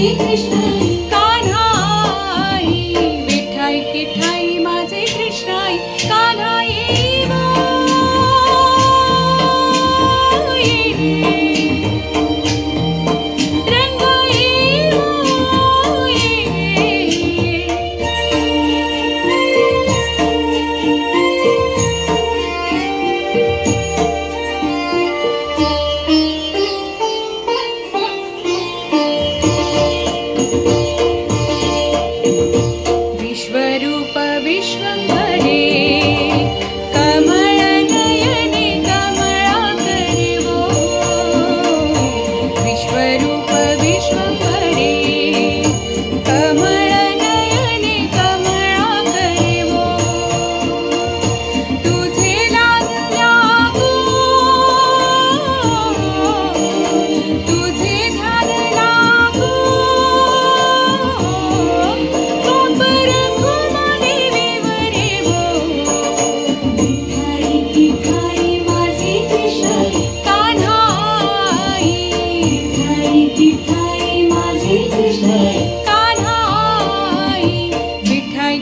माझे कृष्णाई कान्हाई विठाई किठाई माझे कृष्णाई कान्हाई विश्वरूप विश्वंभरे कमलनयने कमलाकरे वो विश्वरूप विश्वंभरे कमलनयने कमलाकरे वो तुझे लागू तुझे ध्यान लागू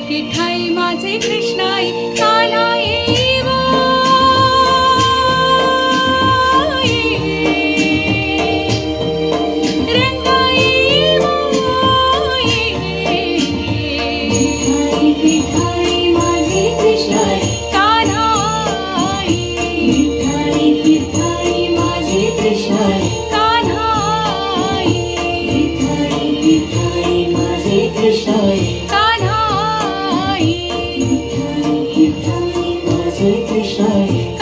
किठाई माझे कृष्णाई कान्हाई वो रंगाई वो किठाई माझे कृष्णाई कान्हाई किठाई माझे कृष्णाई कान्हाई किठाई माझे कृष्णाई कान्हाई किठाई माझे कृष्णाई